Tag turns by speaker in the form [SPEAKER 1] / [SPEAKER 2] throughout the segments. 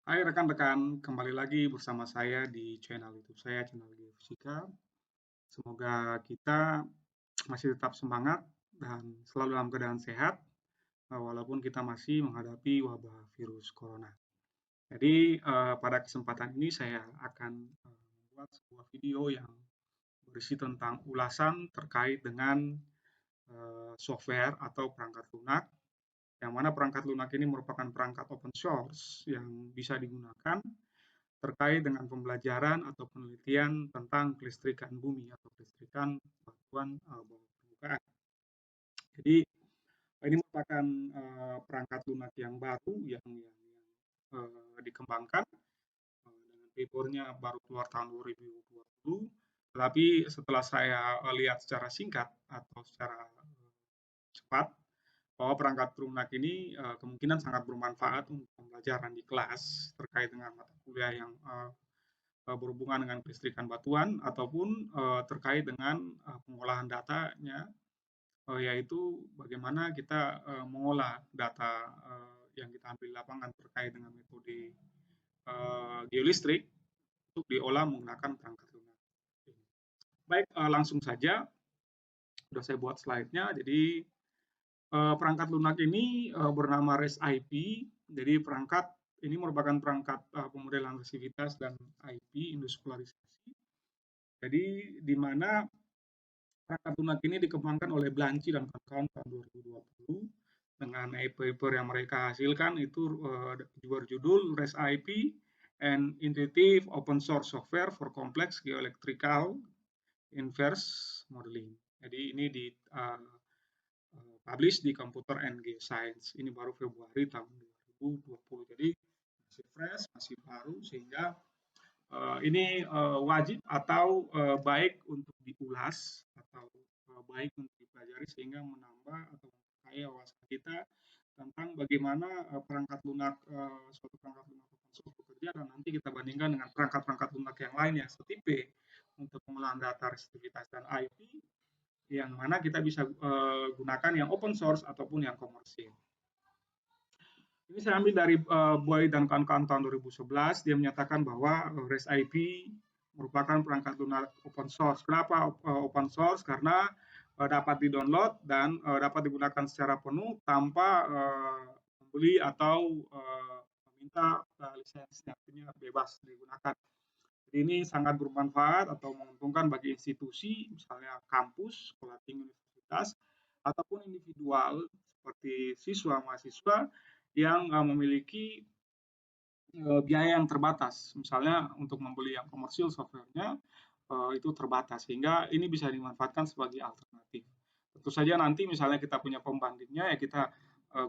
[SPEAKER 1] Hai rekan-rekan, kembali lagi bersama saya di channel YouTube saya, channel Geofisika. Semoga kita masih tetap semangat dan selalu dalam keadaan sehat, walaupun kita masih menghadapi wabah virus corona. Jadi pada kesempatan ini saya akan membuat sebuah video yang berisi tentang ulasan terkait dengan software atau perangkat lunak, yang mana perangkat lunak ini merupakan perangkat open source yang bisa digunakan terkait dengan pembelajaran atau penelitian tentang kelistrikan bumi atau kelistrikan batuan bawah permukaan. Jadi ini merupakan perangkat lunak yang baru yang dikembangkan dengan papernya baru keluar tahun 2020. Tetapi setelah saya lihat secara singkat atau secara cepat bahwa perangkat lunak ini kemungkinan sangat bermanfaat untuk pembelajaran di kelas terkait dengan mata kuliah yang berhubungan dengan kelistrikan batuan ataupun terkait dengan pengolahan datanya, yaitu bagaimana kita mengolah data yang kita ambil di lapangan terkait dengan metode geolistrik untuk diolah menggunakan perangkat lunak. Baik, langsung saja, sudah saya buat slide-nya. Jadi perangkat lunak ini bernama REST IP. Jadi perangkat ini merupakan perangkat pemodelan resivitas dan IP industrialisasi. Jadi di mana perangkat lunak ini dikembangkan oleh Blanchi dan kawan-kawan tahun 2020 dengan paper yang mereka hasilkan itu berjudul REST IP and Intuitive Open Source Software for Complex Geoelectrical Inverse Modeling. Jadi ini di publish di Computer and Geoscience. Ini baru Februari tahun 2020. Jadi masih fresh, masih baru sehingga ini wajib atau baik untuk diulas atau baik untuk dipelajari sehingga menambah atau memperkaya wawasan kita tentang bagaimana perangkat lunak suatu perangkat lunak open source bekerja dan nanti kita bandingkan dengan perangkat-perangkat lunak yang lain yang setipe untuk pengolahan data resistivitas dan IP yang mana kita bisa gunakan yang open source ataupun yang komersil. Ini saya ambil dari Boy dan kawan-kawan tahun 2011. Dia menyatakan bahwa REST IP merupakan perangkat lunak open source. Kenapa open source? Karena dapat di-download dan dapat digunakan secara penuh tanpa membeli atau meminta lisensi, artinya bebas digunakan. Jadi ini sangat bermanfaat atau menguntungkan bagi institusi, misalnya kampus, sekolah tinggi universitas, ataupun individual seperti siswa mahasiswa yang memiliki biaya yang terbatas. Misalnya untuk membeli yang komersil softwarenya itu terbatas sehingga ini bisa dimanfaatkan sebagai alternatif. Tentu saja nanti misalnya kita punya pembandingnya ya kita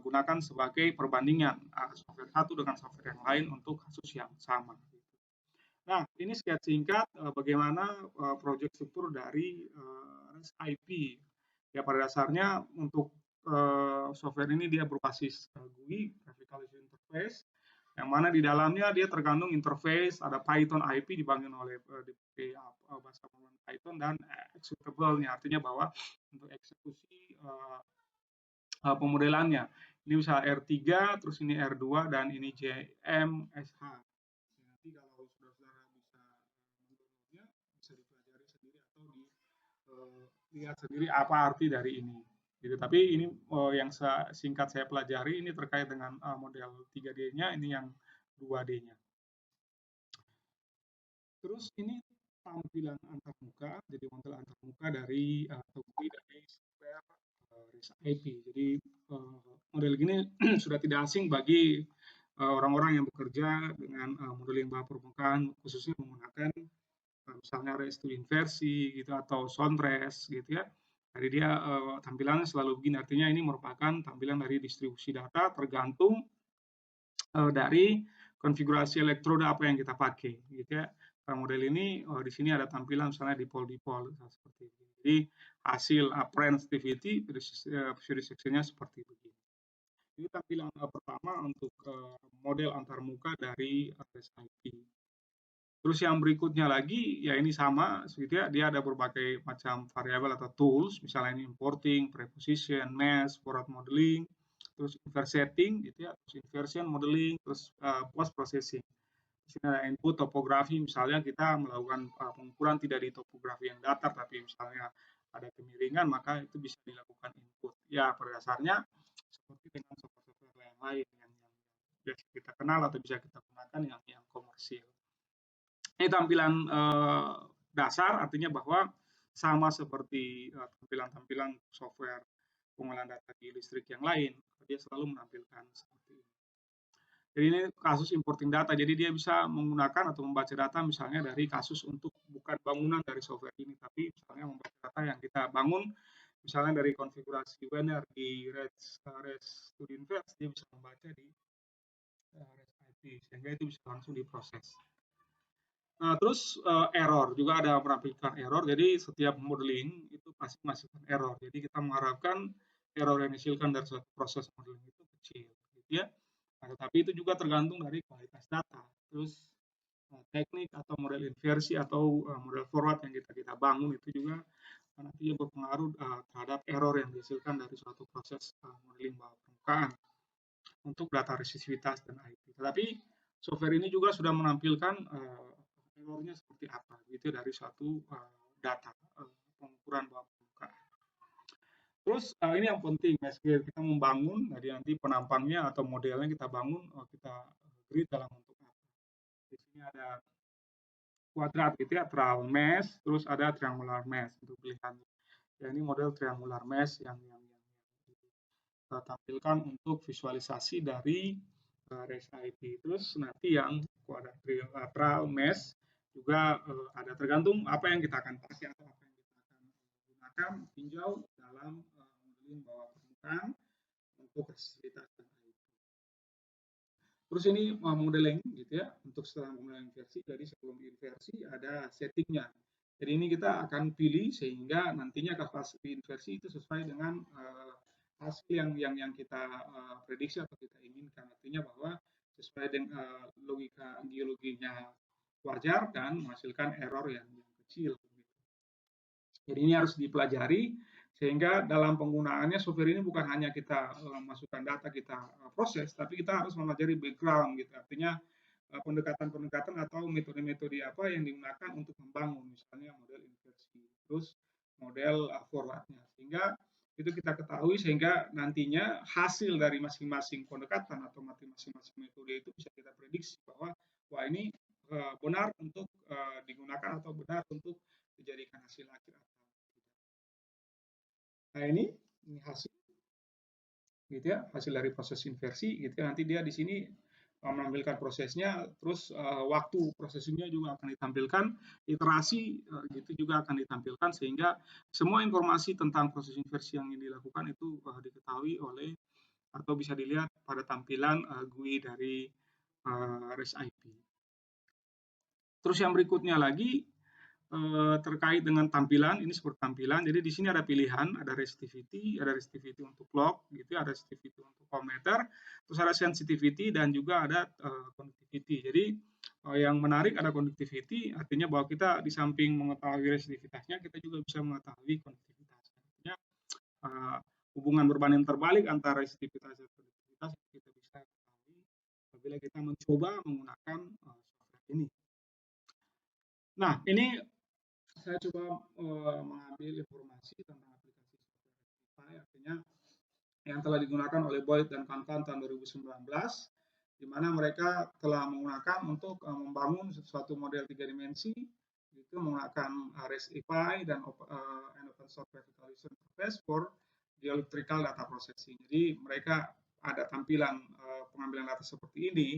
[SPEAKER 1] gunakan sebagai perbandingan software satu dengan software yang lain untuk kasus yang sama. Nah, ini sketch singkat bagaimana proyek struktur dari REST IP. Ya pada dasarnya untuk software ini dia berbasis GUI, Graphical User Interface, yang mana di dalamnya dia tergantung interface, ada Python IP dibangun oleh bahasa pemrograman Python dan executable-nya, artinya bahwa untuk eksekusi pemodelannya. Ini bisa R3, terus ini R2, dan ini JMSH. Nanti kalau saudara-saudara bisa mendownloadnya, bisa dipelajari sendiri atau dilihat sendiri apa arti dari ini. Gitu. Tapi ini yang singkat saya pelajari ini terkait dengan model 3D-nya, ini yang 2D-nya. Terus ini tampilan antarmuka, jadi model antarmuka dari TOGUI dari software REST IP. Jadi model gini sudah tidak asing bagi orang-orang yang bekerja dengan modeling bawah permukaan, khususnya menggunakan misalnya REST to inversi gitu atau Sonres gitu ya. Jadi dia tampilannya selalu begini, artinya ini merupakan tampilan dari distribusi data tergantung dari konfigurasi elektroda apa yang kita pakai gitu ya. Nah, model ini di sini ada tampilan misalnya dipol seperti ini. Jadi hasil apparent activity periodic sectionnya seperti begini. Ini tampilan pertama untuk model antarmuka dari REST IP. Terus yang berikutnya lagi ya ini sama gitu ya, dia ada berbagai macam variabel atau tools, misalnya ini importing, preposition, mesh, forward modeling, terus inverse setting gitu ya, terus inversion modeling, terus post processing. Di sini ada input topografi, misalnya kita melakukan pengukuran tidak di topografi yang datar, tapi misalnya ada kemiringan, maka itu bisa dilakukan input. Ya, pada dasarnya seperti dengan software-software yang lain yang biasa kita kenal atau bisa kita gunakan yang komersil. Ini tampilan dasar, artinya bahwa sama seperti tampilan-tampilan software pengolahan data di listrik yang lain, dia selalu menampilkan seperti ini. Jadi ini kasus importing data, jadi dia bisa menggunakan atau membaca data misalnya dari kasus untuk bukan bangunan dari software ini, tapi misalnya membaca data yang kita bangun, misalnya dari konfigurasi WNR di REST to Inverse, dia bisa membaca di REST IP, sehingga itu bisa langsung diproses. Nah, terus error juga ada menampilkan error. Jadi setiap modeling itu pasti menghasilkan error. Jadi kita mengharapkan error yang dihasilkan dari suatu proses modeling itu kecil, gitu ya. Nah, tetapi itu juga tergantung dari kualitas data. Terus teknik atau model inversi atau model forward yang kita bangun itu juga nantinya berpengaruh terhadap error yang dihasilkan dari suatu proses modeling bawah permukaan untuk data resistivitas dan IP. Tetapi software ini juga sudah menampilkan errornya seperti apa gitu dari suatu data pengukuran bawah permukaan. Terus ini yang penting, kita membangun, jadi nanti penampangnya atau modelnya kita bangun, kita grid dalam bentuk apa. Di sini ada kuadrat gitu ya, triangular mesh, terus ada triangular mesh untuk pilihannya. Ya, ini model triangular mesh yang kita tampilkan untuk visualisasi dari REST IP. Terus nanti yang quadrilateral mesh juga ada tergantung apa yang kita akan pakai atau apa yang kita akan gunakan tinjau dalam modeling bawah permukaan untuk resistivitas dan IP. Terus ini modeling gitu ya, untuk setelah modeling inversi, jadi sebelum inversi ada settingnya. Jadi ini kita akan pilih sehingga nantinya pas inversi itu sesuai dengan hasil yang kita prediksi atau kita inginkan. Artinya bahwa sesuai dengan logika geologinya wajar dan menghasilkan error yang kecil. Jadi ini harus dipelajari sehingga dalam penggunaannya software ini bukan hanya kita masukkan data kita proses, tapi kita harus mempelajari background gitu. Artinya pendekatan-pendekatan atau metode-metode apa yang digunakan untuk membangun misalnya model inversi, terus model forwardnya, sehingga itu kita ketahui sehingga nantinya hasil dari masing-masing pendekatan atau masing-masing metode itu bisa kita prediksi bahwa wah ini benar untuk digunakan atau benar untuk dijadikan hasil akhir atau tidak. Nah ini hasil gitu ya, hasil dari proses inversi gitu ya. Nanti dia di sini menampilkan prosesnya, terus waktu prosesnya juga akan ditampilkan, iterasi gitu juga akan ditampilkan sehingga semua informasi tentang proses inversi yang dilakukan itu diketahui oleh atau bisa dilihat pada tampilan GUI dari REST IP. Terus yang berikutnya lagi terkait dengan tampilan, ini seperti tampilan. Jadi di sini ada pilihan, ada resistivity untuk clock, gitu, ada resistivity untuk ohmmeter, terus ada sensitivity dan juga ada conductivity. Jadi yang menarik ada conductivity, artinya bahwa kita di samping mengetahui resistitivitasnya, kita juga bisa mengetahui conductivitasnya. Artinya hubungan berbanding terbalik antara resistitivitas dan conductivitas kita bisa ketahui apabila kita mencoba menggunakan software ini. Nah, ini saya coba mengambil informasi tentang aplikasi software Rectify, artinya yang telah digunakan oleh Boyd dan kawan-kawan tahun 2019, di mana mereka telah menggunakan untuk membangun suatu model 3 dimensi, itu menggunakan REST-API dan Open Source Vertical Interface for Geoelectrical Data Processing. Jadi mereka ada tampilan pengambilan data seperti ini,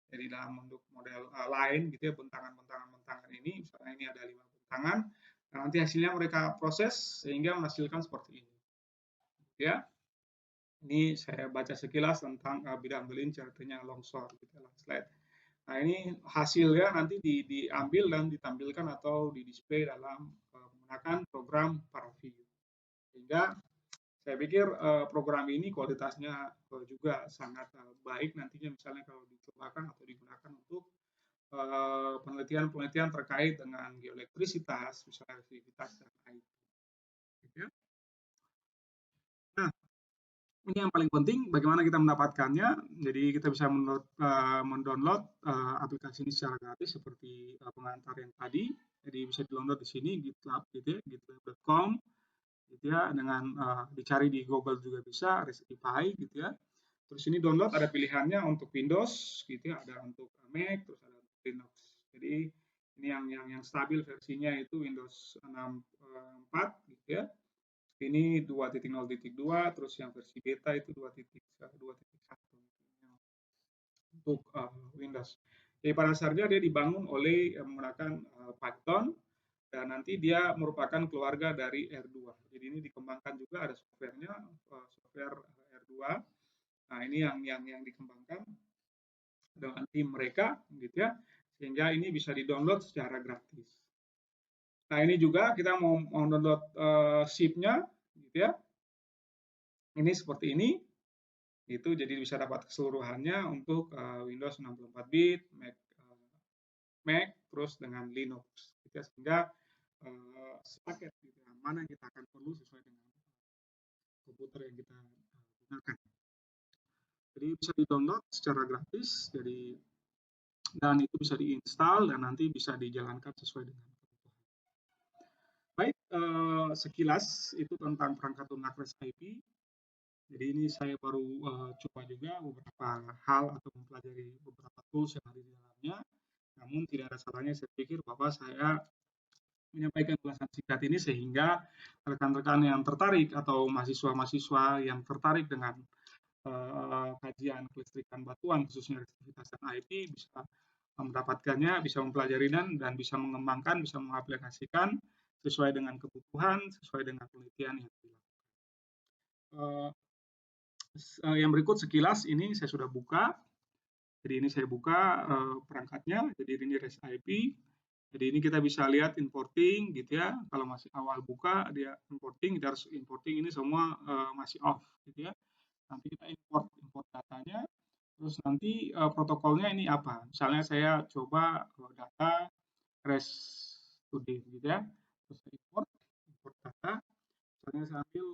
[SPEAKER 1] jadi dalam bentuk model lain gitu ya, bentangan-bentangan ini, misalnya ini ada 5 bentangan, nah, nanti hasilnya mereka proses sehingga menghasilkan seperti ini. Ya, ini saya baca sekilas tentang bidang gelincir, artinya longsor, gitu, landslide. Nah ini hasilnya nanti diambil dan ditampilkan atau didisplay dalam menggunakan program ParaView. Sehingga saya pikir program ini kualitasnya juga sangat baik nantinya misalnya kalau dicobakan atau digunakan untuk penelitian-penelitian terkait dengan geoelektrisitas, misalnya aktivitas dan IT. Gitu ya. Nah, Ini yang paling penting bagaimana kita mendapatkannya. Jadi kita bisa mendownload aplikasi ini secara gratis seperti pengantar yang tadi. Jadi bisa di-download di sini GitLab gitu ya, gitlab.com gitu ya, dengan dicari di Google juga bisa, REST-API gitu ya. Terus ini download ada pilihannya untuk Windows gitu ya, ada untuk Mac, terus ada untuk Linux. Jadi ini yang stabil versinya itu Windows 64 gitu ya. Ini 2.0.2, terus yang versi beta itu 2.1 untuk Windows. Jadi pada dasarnya dia dibangun oleh menggunakan Python dan nanti dia merupakan keluarga dari R2. Jadi ini dikembangkan juga ada softwarenya, software R2. Nah, ini yang dikembangkan dengan tim mereka gitu ya. Sehingga ini bisa di-download secara gratis. Nah, ini juga kita mau download zip-nya gitu ya. Ini seperti ini. Itu jadi bisa dapat keseluruhannya untuk Windows 64 bit, Mac terus dengan Linux gitu ya, sehingga sepaket gitu ya, mana yang kita akan perlu sesuai dengan komputer yang kita gunakan. Jadi bisa di-download secara gratis, jadi dan itu bisa diinstal dan nanti bisa dijalankan sesuai dengan kebutuhan. Baik, sekilas itu tentang perangkat lunak REST IP. Jadi ini saya baru coba juga beberapa hal atau mempelajari beberapa tools yang ada di dalamnya. Namun tidak ada salahnya saya pikir bahwa saya menyampaikan ulasan singkat ini sehingga rekan-rekan yang tertarik atau mahasiswa-mahasiswa yang tertarik dengan kajian kelistrikan batuan khususnya aktivitas dan IP bisa mendapatkannya, bisa mempelajarinya dan bisa mengembangkan, bisa mengaplikasikan sesuai dengan kebutuhan, sesuai dengan penelitian yang dilakukan. Yang berikut sekilas ini saya sudah buka. Jadi ini saya buka perangkatnya. Jadi ini REST IP. Jadi ini kita bisa lihat importing gitu ya. Kalau masih awal buka dia importing, kita harus importing ini semua masih off gitu ya. Nanti kita import datanya. Terus nanti protokolnya ini apa? Misalnya saya coba data REST to div gitu ya. Terus import data. Misalnya saya ambil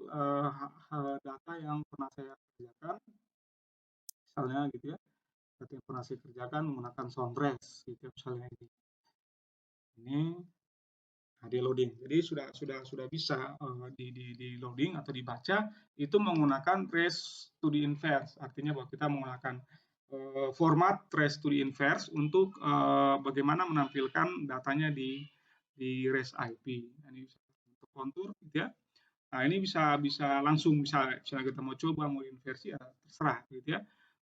[SPEAKER 1] data yang pernah saya kerjakan, misalnya gitu ya. Data yang pernah saya kerjakan menggunakan Soundrest gitu ya, misalnya ini. Nah, di loading. Jadi sudah bisa di loading atau dibaca itu menggunakan trace to the inverse. Artinya bahwa kita menggunakan format trace to the inverse untuk bagaimana menampilkan datanya di REST IP. Nah, ini untuk kontur gitu ya. Nah, ini bisa langsung misalnya kita mau coba mau inversi ya terserah gitu ya.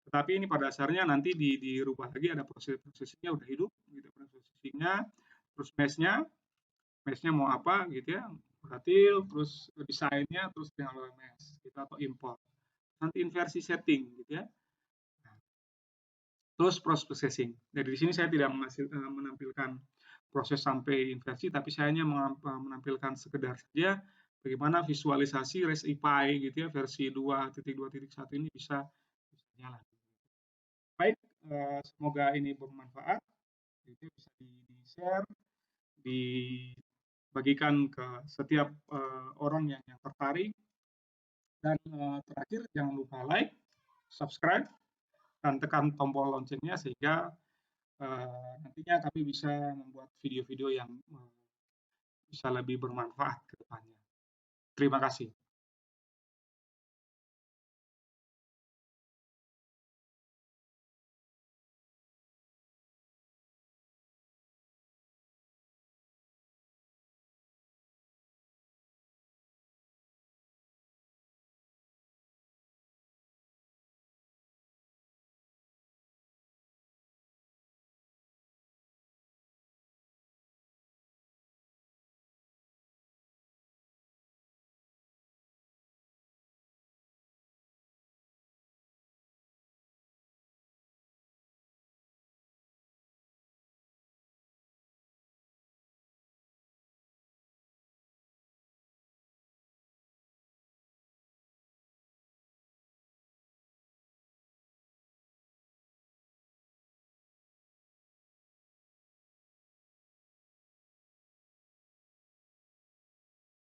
[SPEAKER 1] Tetapi ini pada dasarnya nanti dirubah lagi ada proses-prosesnya udah hidup gitu prosesingnya, terus mesh-nya mau apa gitu ya, berarti terus desainnya terus tinggal mesh gitu atau import. Nanti inversi setting gitu ya. Terus proses processing. Jadi di sini saya tidak menampilkan proses sampai inversi, tapi saya hanya menampilkan sekedar saja bagaimana visualisasi REST API gitu ya versi 2.2.1 ini bisa jalan. Baik, semoga ini bermanfaat. Itu bisa di-share, dibagikan ke setiap orang yang tertarik. Dan terakhir jangan lupa like, subscribe, dan tekan tombol loncengnya sehingga nantinya kami bisa membuat video-video yang bisa lebih bermanfaat ke depannya. Terima kasih.